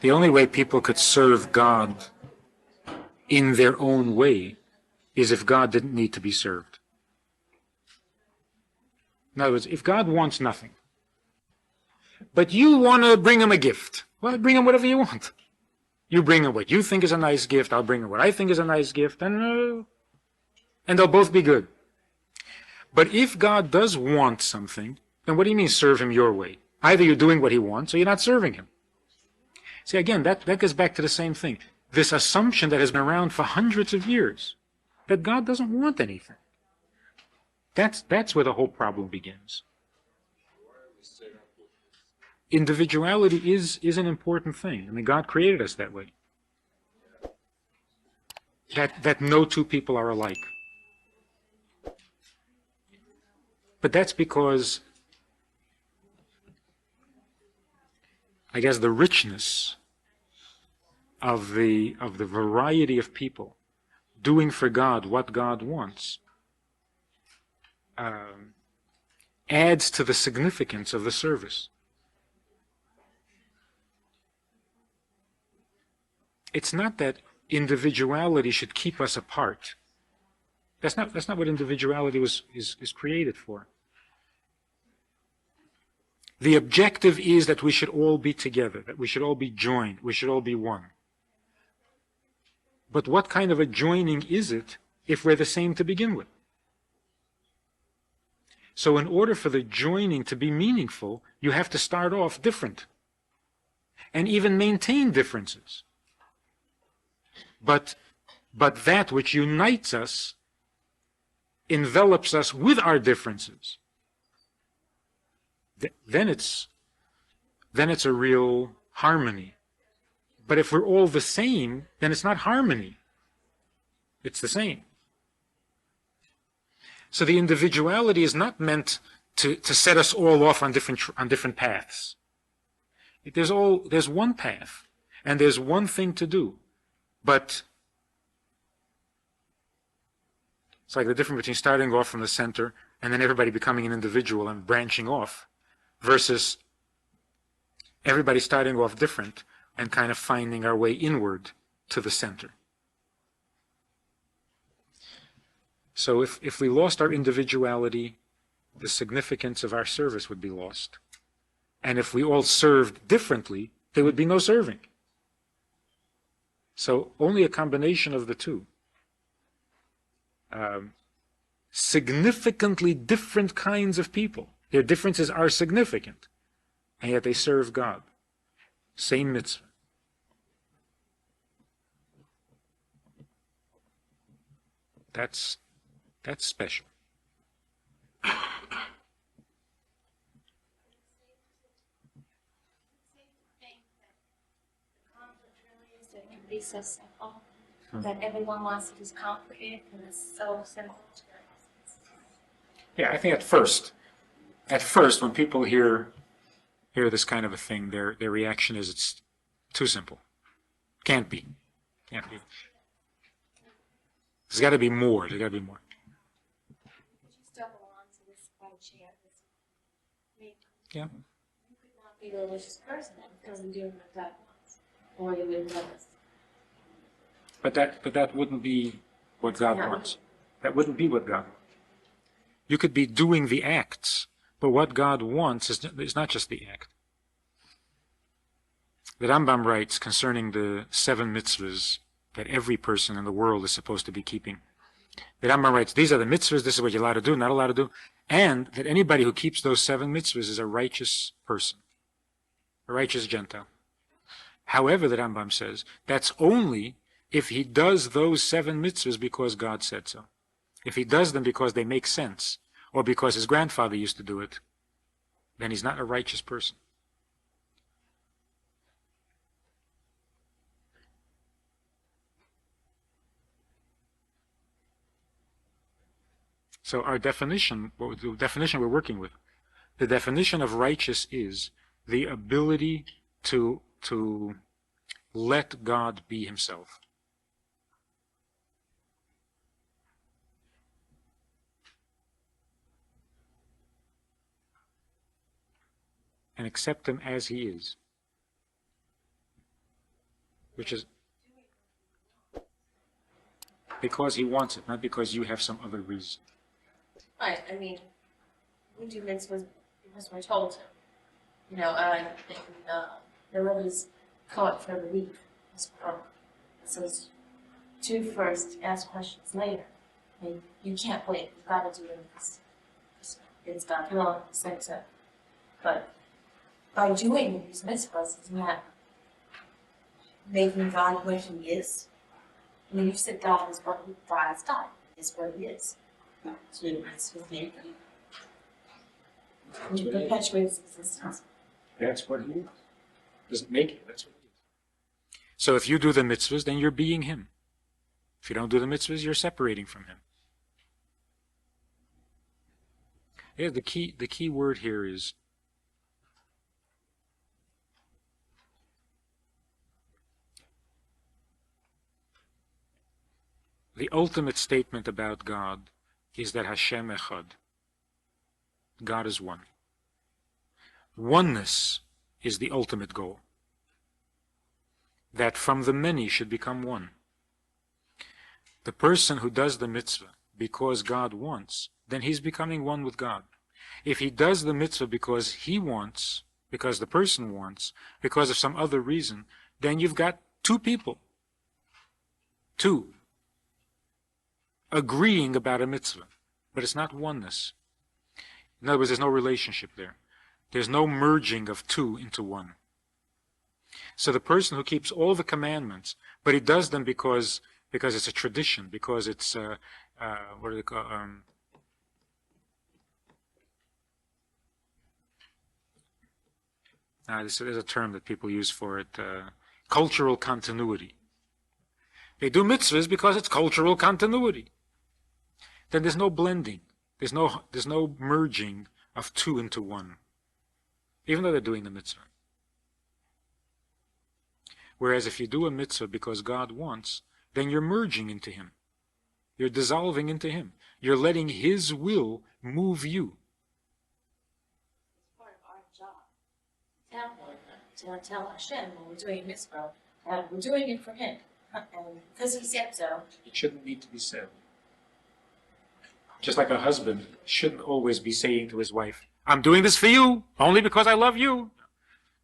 The only way people could serve God in their own way is if God didn't need to be served. In other words, if God wants nothing, but you want to bring him a gift, well, bring him whatever you want. You bring him what you think is a nice gift, I'll bring him what I think is a nice gift, and they'll both be good. But if God does want something, then what do you mean serve him your way? Either you're doing what he wants or you're not serving him. See, again, that goes back to the same thing. This assumption that has been around for hundreds of years, that God doesn't want anything. That's where the whole problem begins. Individuality is an important thing. I mean, God created us that way. That no two people are alike. But that's because, I guess, the richness of the variety of people doing for God what God wants adds to the significance of the service. It's not that individuality should keep us apart. That's not what individuality is created for. The objective is that we should all be together, that we should all be joined, we should all be one. But what kind of a joining is it if we're the same to begin with? So in order for the joining to be meaningful, you have to start off different and even maintain differences. But that which unites us envelops us with our differences. Then it's a real harmony. But if we're all the same, then it's not harmony. It's the same. So the individuality is not meant to set us all off on different paths. There's one path, and there's one thing to do. But it's like the difference between starting off from the center and then everybody becoming an individual and branching off, versus everybody starting off different and kind of finding our way inward to the center. So if we lost our individuality, the significance of our service would be lost. And if we all served differently, there would be no serving. So only a combination of the two. Significantly different kinds of people. Their differences are significant, and yet they serve God. Same mitzvah. That's special. Be so simple that everyone wants it is complicated and it's so simple. Yeah, I think at first when people hear this kind of a thing, their reaction is it's too simple. Can't be. There's got to be more. There's got to be more. But you still belong to this chair. Yeah. You could not be a religious person because I'm doing what God wants, or you would love us. But that wouldn't be what God wants. That wouldn't be what God wants. You could be doing the acts, but what God wants is not just the act. The Rambam writes concerning the 7 mitzvahs that every person in the world is supposed to be keeping. The Rambam writes, these are the mitzvahs, this is what you're allowed to do, not allowed to do, and that anybody who keeps those 7 mitzvahs is a righteous person, a righteous Gentile. However, the Rambam says, that's only if he does those 7 mitzvahs because God said so. If he does them because they make sense, or because his grandfather used to do it, then he's not a righteous person. So our definition, the definition we're working with, the definition of righteous is the ability to let God be himself. And accept him as he is. which is because he wants it, not because you have some other reason. Right, I mean, we do mitzvahs because we're told to. You know, and the Rebbe's caught for relief. It says, do first, ask questions later. I mean, you can't wait. You've got to do it. It's God's will, so. But by doing these mitzvahs, isn't that making God what He is? I mean, you said God is what God is God. Is what He is. So it's with me. And you perpetuate His existence. That's what he is. Doesn't make it, that's what he is. So if you do the mitzvahs, then you're being him. If you don't do the mitzvahs, you're separating from him. Yeah, the key word here is the ultimate statement about God is that Hashem Echad. God is one. Oneness is the ultimate goal. That from the many should become one. The person who does the mitzvah because God wants, then he's becoming one with God. If he does the mitzvah because he wants, because the person wants, because of some other reason, then you've got two people. Two. Agreeing about a mitzvah. But it's not oneness. In other words, there's no relationship there. There's no merging of two into one. So the person who keeps all the commandments, but he does them because it's a tradition, because it's what do they call there's a term that people use for it, cultural continuity. They do mitzvahs because it's cultural continuity. Then there's no blending. There's no merging of two into one, even though they're doing the mitzvah. Whereas if you do a mitzvah because God wants, then you're merging into Him. You're dissolving into Him. You're letting His will move you. It's part of our job. Tell Hashem when we're doing mitzvah, and we're doing it for Him. And because He said so. It shouldn't need to be said. Just like a husband shouldn't always be saying to his wife, I'm doing this for you, only because I love you.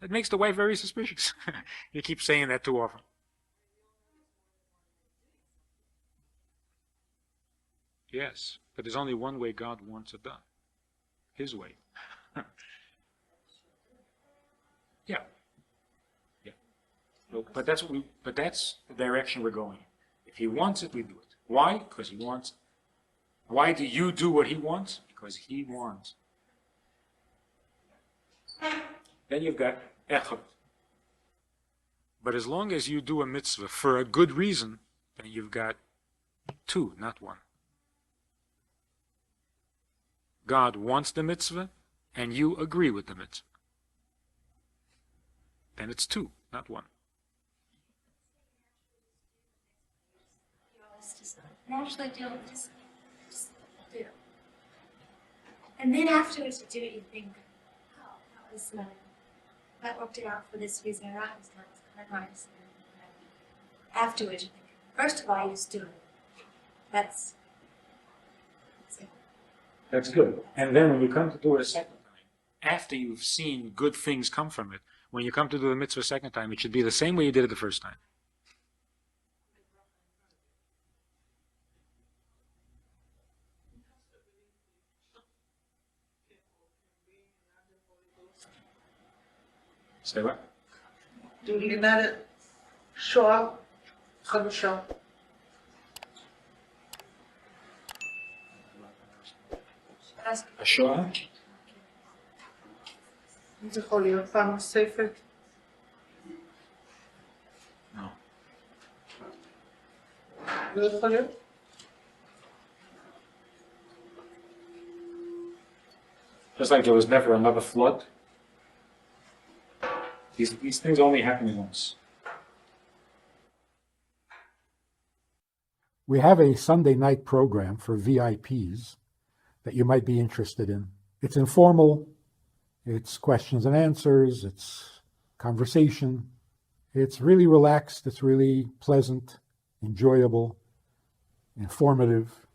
That makes the wife very suspicious. You keep saying that too often. Yes, but there's only one way God wants it done. His way. Yeah. Yeah. But that's the direction we're going. If He wants it, we do it. Why? Because He wants it. Why do you do what He wants? Because He wants. Then you've got echad. But as long as you do a mitzvah for a good reason, then you've got two, not one. God wants the mitzvah, and you agree with the mitzvah. Then it's two, not one. Naturally do it, just do. And then afterwards you do it, you think, oh, that worked it out for this reason, or that was kind of nice. Afterwards you think, first of all, you just do it. That's it. That's good. And then when you come to do it a second time, after you've seen good things come from it, when you come to do the mitzvah a second time, it should be the same way you did it the first time. Say what? לימד שואה חדשה. השואה? זה יכול להיות פעם נוספת. No. לא יכול להיות? Just like there was never another flood. These things only happen once. We have a Sunday night program for VIPs that you might be interested in. It's informal, it's questions and answers, it's conversation, It's really relaxed, it's really pleasant, enjoyable, informative,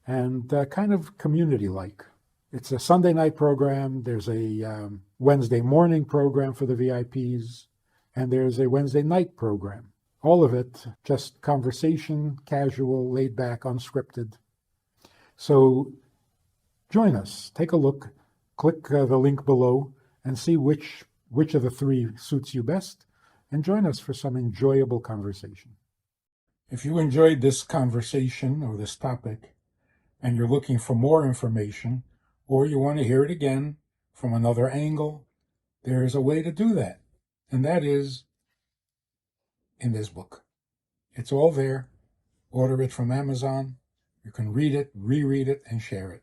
and kind of community-like. It's a Sunday night program, there's a Wednesday morning program for the VIPs, and there's a Wednesday night program. All of it just conversation, casual, laid back, unscripted. So join us, take a look, click the link below, and see which of the three suits you best, and join us for some enjoyable conversation. If you enjoyed this conversation or this topic, and you're looking for more information, or you want to hear it again from another angle, there is a way to do that, and that is in this book. It's all there. Order it from Amazon. You can read it, reread it, and share it.